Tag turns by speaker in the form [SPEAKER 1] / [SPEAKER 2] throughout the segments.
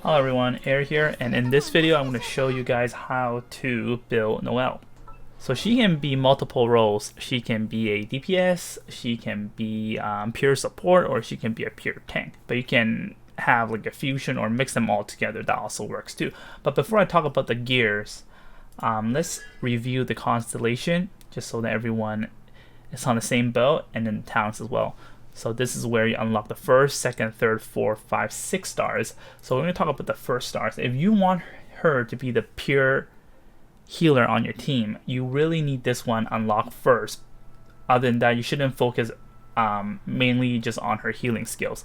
[SPEAKER 1] Hello everyone, Air here, and in this video I'm going to show you guys how to build Noelle. So she can be multiple roles. She can be a DPS, she can be pure support, or she can be a pure tank. But you can have like a fusion or mix them all together, that also works too. But before I talk about the gears, let's review the Constellation, just so that everyone is on the same boat, and then the talents as well. So this is where you unlock the first, second, third, 4, 5, 6 stars. So we're going to talk about the first stars. If you want her to be the pure healer on your team, you really need this one unlocked first. Other than that, you shouldn't focus mainly just on her healing skills.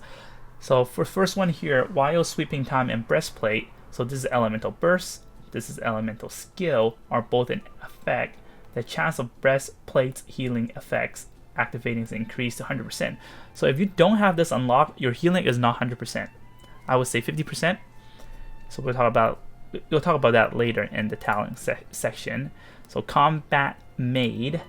[SPEAKER 1] So for first one here, while sweeping time and breastplate, so this is elemental burst, this is elemental skill, are both in effect. The chance of breastplate's healing effects activating is increased to 100%. So if you don't have this unlocked, your healing is not 100%. I would say 50%. So we'll talk about that later in the talent section. So combat made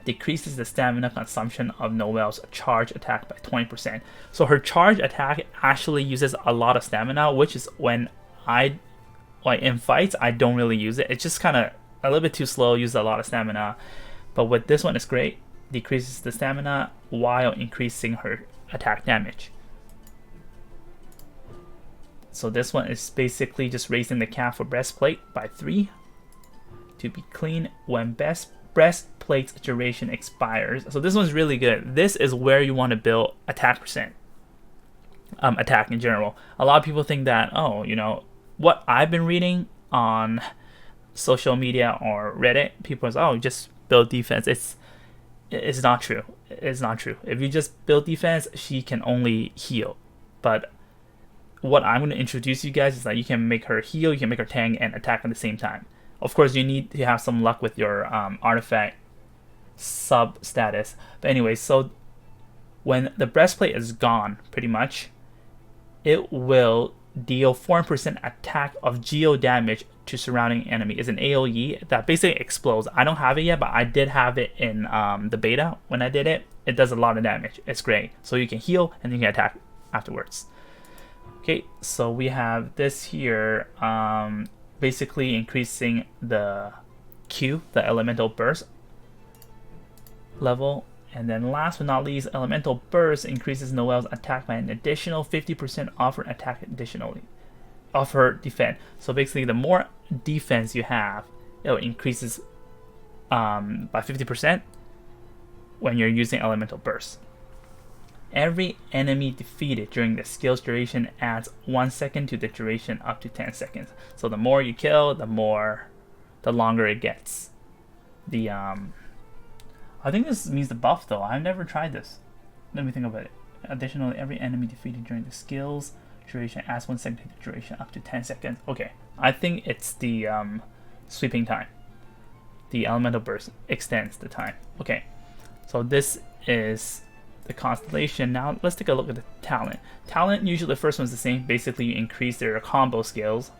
[SPEAKER 1] decreases the stamina consumption of Noelle's charge attack by 20%. So her charge attack actually uses a lot of stamina, which is when in fights I don't really use it. It's just kind of a little bit too slow, uses a lot of stamina. But with this one, it's great. Decreases the stamina while increasing her attack damage. So this one is basically just raising the cap for breastplate by 3 to be clean when breastplate's duration expires. So this one's really good. This is where you want to build attack percent. Attack in general. A lot of people think that, oh, you know, what I've been reading on social media or Reddit, people say, oh, just build defense. It's not true. It's not true. If you just build defense, she can only heal. But what I'm going to introduce you guys is that you can make her heal, you can make her tank and attack at the same time. Of course, you need to have some luck with your artifact sub status. But anyway, so when the breastplate is gone, pretty much, it will deal 4% attack of geo damage to surrounding enemy. Is an AoE that basically explodes. I don't have it yet, but I did have it in the beta when I did it. It does a lot of damage. It's great. So you can heal and you can attack afterwards. Okay, so we have this here, basically increasing the Q, the elemental burst level. And then last but not least, elemental burst increases Noelle's attack by an additional 50% off her attack additionally. Of her defense. So basically, the more defense you have, it increases by 50% when you're using elemental burst. Every enemy defeated during the skill's duration adds 1 second to the duration up to 10 seconds. So the more you kill, the longer it gets. I think this means the buff though. I've never tried this. Let me think about it. Additionally, every enemy defeated during the skill's duration adds 1 second to the duration up to 10 seconds. Okay, I think it's the sweeping time. The elemental burst extends the time. Okay, so this is the Constellation. Now let's take a look at the talent. Talent, usually the first one's the same. Basically, you increase their combo skills.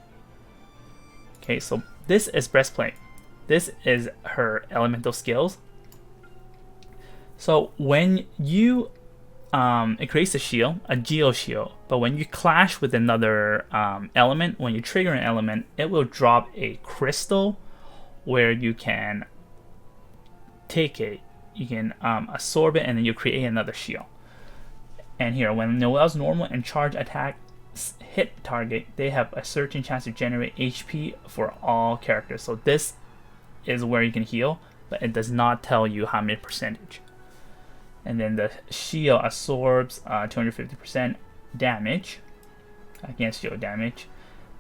[SPEAKER 1] Okay, so this is breastplate. This is her elemental skills. So when you it creates a shield, a geo shield, but when you clash with another element, when you trigger an element, it will drop a crystal where you can take it, you can absorb it, and then you create another shield. And here, when Noelle's normal and charge attacks hit target, they have a certain chance to generate HP for all characters. So this is where you can heal, but it does not tell you how many percentage. And then the shield absorbs 250% damage against shield damage.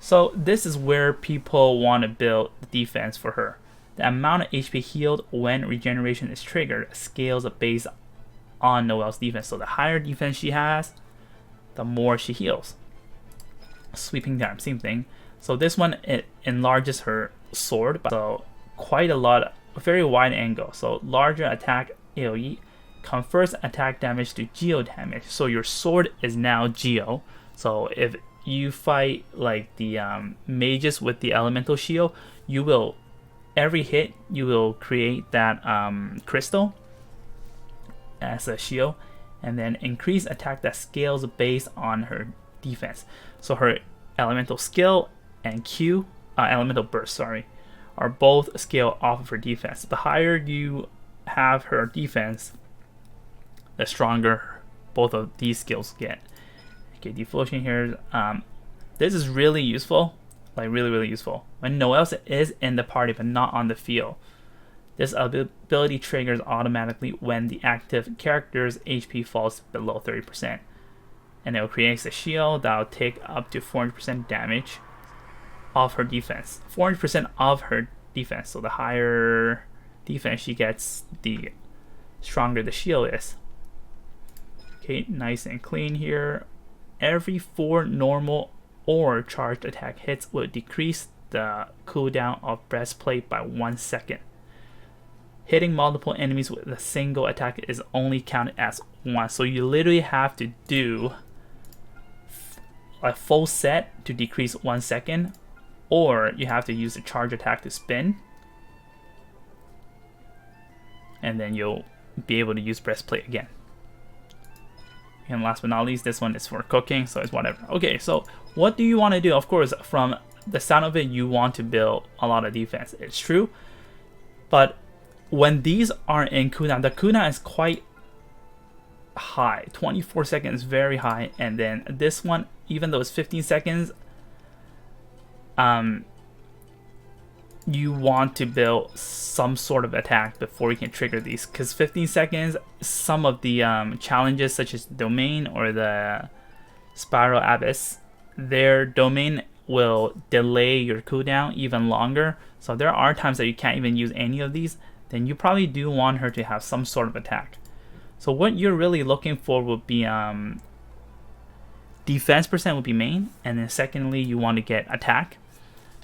[SPEAKER 1] So this is where people want to build the defense for her. The amount of HP healed when regeneration is triggered scales based on Noelle's defense. So the higher defense she has, the more she heals. Sweeping time, same thing. So this one, it enlarges her sword, so quite a lot, a very wide angle. So larger attack AoE confers attack damage to geo damage. So your sword is now geo. So if you fight like the mages with the elemental shield, you will, every hit you will create that crystal as a shield, and then increase attack that scales based on her defense. So her elemental skill and Q, elemental burst, sorry, are both scale off of her defense. The higher you have her defense, the stronger both of these skills get. Okay, deflation here. This is really useful, like really useful. When Noelle is in the party but not on the field, this ability triggers automatically when the active character's HP falls below 30%. And it will create a shield that will take up to 400% damage of her defense. 400% of her defense. So the higher defense she gets, the stronger the shield is. Okay, nice and clean here. Every 4 normal or charged attack hits will decrease the cooldown of breastplate by 1 second. Hitting multiple enemies with a single attack is only counted as 1. So you literally have to do a full set to decrease 1 second, or you have to use a charge attack to spin, and then you'll be able to use breastplate again. And last but not least, this one is for cooking, so it's whatever. Okay, so what do you want to do? Of course, from the sound of it, you want to build a lot of defense. It's true, but when these are in cooldown, the cooldown is quite high. 24 seconds is very high, and then this one, even though it's 15 seconds, you want to build some sort of attack before you can trigger these, because 15 seconds, some of the challenges such as domain or the spiral abyss, their domain will delay your cooldown even longer. So there are times that you can't even use any of these. Then you probably do want her to have some sort of attack. So what you're really looking for would be defense percent would be main, and then secondly you want to get attack.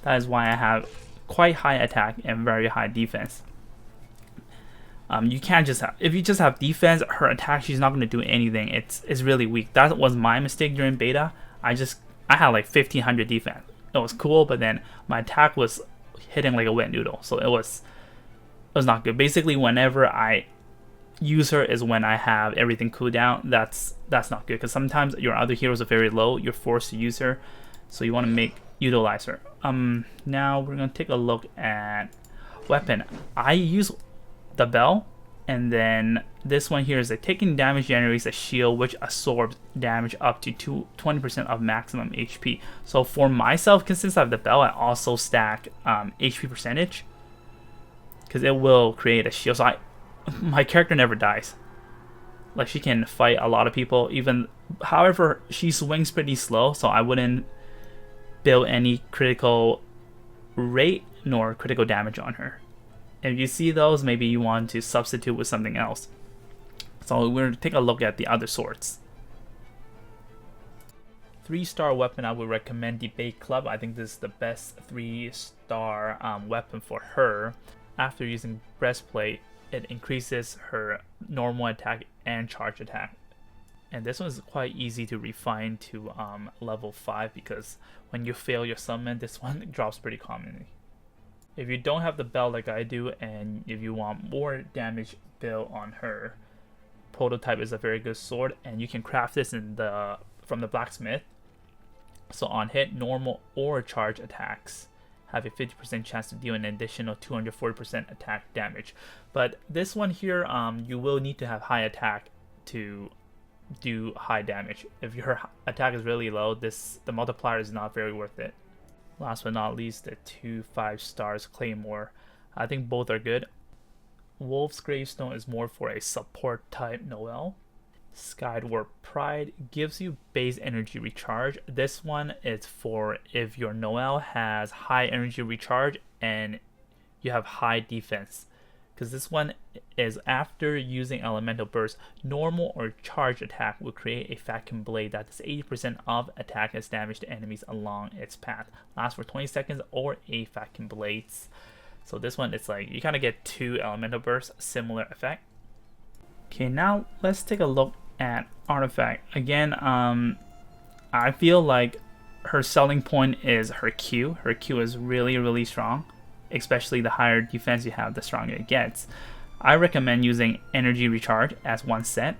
[SPEAKER 1] That is why I have quite high attack and very high defense. You can't just have, if you just have defense, her attack, she's not going to do anything. It's really weak. That was my mistake during beta. I had like 1500 defense. It was cool, but then my attack was hitting like a wet noodle, so it was not good. Basically, whenever I use her is when I have everything cooled down. That's not good, because sometimes your other heroes are very low. You're forced to use her, so you want to utilize her. Now we're gonna take a look at weapon. I use the bell, and then this one here is a taking damage generates a shield which absorbs damage up to 20% of maximum HP. So for myself, since I have the bell, I also stack HP percentage, because it will create a shield. So my character never dies. Like, she can fight a lot of people. However, she swings pretty slow, so I wouldn't build any critical rate nor critical damage on her. If you see those, maybe you want to substitute with something else. So we're going to take a look at the other swords. 3-star weapon, I would recommend Debate Club. I think this is the best 3-star weapon for her. After using breastplate, it increases her normal attack and charge attack. And this one is quite easy to refine to level 5, because when you fail your summon, this one drops pretty commonly. If you don't have the bell like I do, and if you want more damage built on her, Prototype is a very good sword, and you can craft this from the blacksmith. So on hit, normal or charge attacks have a 50% chance to deal an additional 240% attack damage. But this one here, you will need to have high attack to do high damage. If your attack is really low, the multiplier is not very worth it. Last but not least, the 2 5-stars Claymore. I think both are good. Wolf's Gravestone is more for a support type Noelle. Skyward Pride gives you base energy recharge. This one is for if your Noelle has high energy recharge and you have high defense, because this one is after using elemental burst, normal or charge attack will create a vacuum blade that does 80% of attack as damage to enemies along its path. Lasts for 20 seconds or 8 vacuum blades. So this one, it's like you kind of get 2 elemental bursts, similar effect. Okay, now let's take a look at artifact. Again, I feel like her selling point is her Q. Her Q is really strong, especially the higher defense you have, the stronger it gets. I recommend using energy recharge as one set.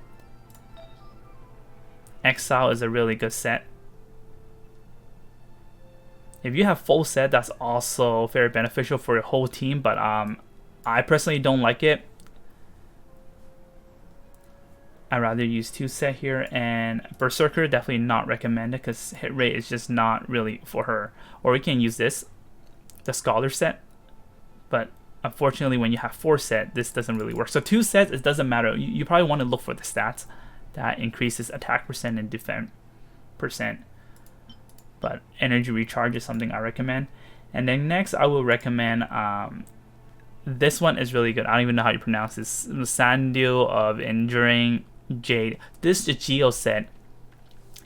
[SPEAKER 1] Exile is a really good set. If you have full set, that's also very beneficial for your whole team, but I personally don't like it. I'd rather use 2 set here, and Berserker definitely not recommended because hit rate is just not really for her. Or we can use this, the Scholar set, but unfortunately when you have 4 set, this doesn't really work. So 2 sets, it doesn't matter. You probably want to look for the stats that increases attack percent and defense percent. But energy recharge is something I recommend. And then next I will recommend this one is really good. I don't even know how you pronounce this. Sandil of Enduring Jade. This is the Geo set.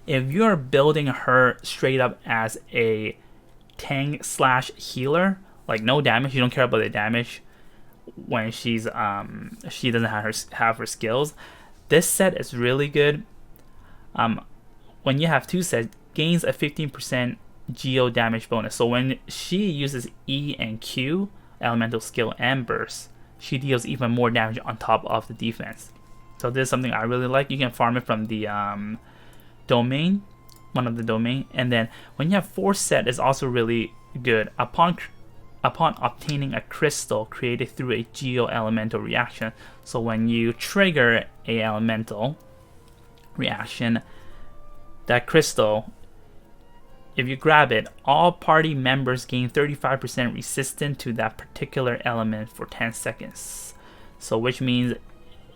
[SPEAKER 1] If you're building her straight up as a tank slash healer, like no damage, you don't care about the damage when she's she doesn't have her skills, this set is really good. When you have 2 sets, gains a 15% geo damage bonus. So when she uses E and Q, elemental skill and burst, she deals even more damage on top of the defense. So this is something I really like. You can farm it from the domain, one of the domain, and then when you have 4 set, is also really good. Upon obtaining a crystal created through a geo elemental reaction. So when you trigger a elemental reaction, that crystal, if you grab it, all party members gain 35% resistance to that particular element for 10 seconds. So which means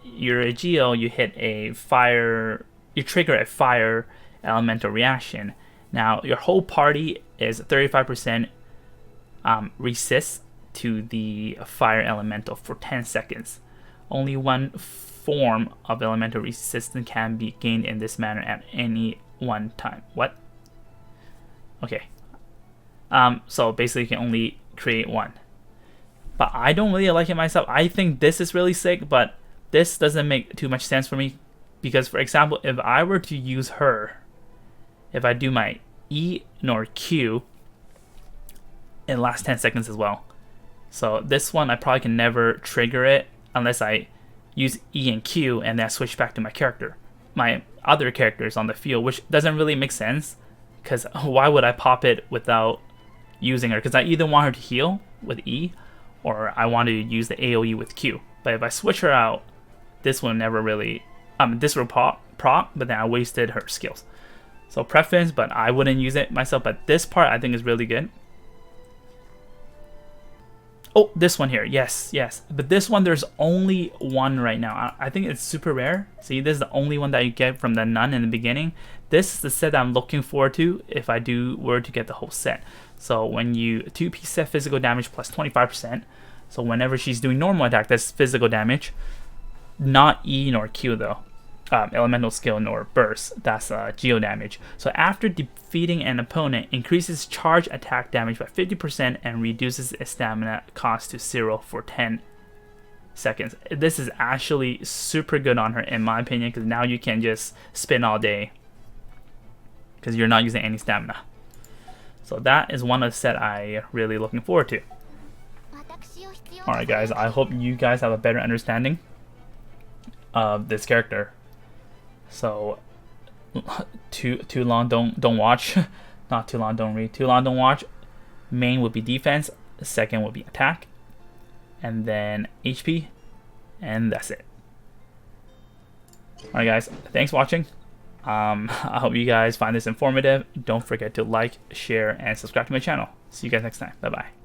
[SPEAKER 1] you're a Geo, you hit a fire, you trigger a fire elemental reaction. Now your whole party is 35% resist to the fire elemental for 10 seconds. Only one form of elemental resistance can be gained in this manner at any one time. What? Okay. So basically you can only create one. But I don't really like it myself. I think this is really sick, but this doesn't make too much sense for me. Because for example, if I were to use her, if I do my E nor Q, it lasts 10 seconds as well. So this one I probably can never trigger it unless I use E and Q and then I switch back to my character. My other characters on the field, which doesn't really make sense. Because why would I pop it without using her? Because I either want her to heal with E, or I want to use the AoE with Q. But if I switch her out, this will never really, this will proc, but then I wasted her skills. So preference, but I wouldn't use it myself. But this part I think is really good. Oh, this one here, yes. But this one, there's only one right now. I think it's super rare. See, this is the only one that you get from the nun in the beginning. This is the set that I'm looking forward to if I were to get the whole set. So when you 2P set physical damage plus 25%. So whenever she's doing normal attack, that's physical damage. Not E nor Q though. Elemental skill nor burst, that's geo damage. So after defeating an opponent, increases charge attack damage by 50% and reduces its stamina cost to 0 for 10 seconds. This is actually super good on her in my opinion, because now you can just spin all day because you're not using any stamina. So that is one of the set I really looking forward to. Alright guys, I hope you guys have a better understanding of this character. So too long don't watch. Not too long don't read. Too long don't watch. Main would be defense, second would be attack, and then HP, and that's it. Alright guys, thanks for watching. I hope you guys find this informative. Don't forget to like, share, and subscribe to my channel. See you guys next time. Bye bye.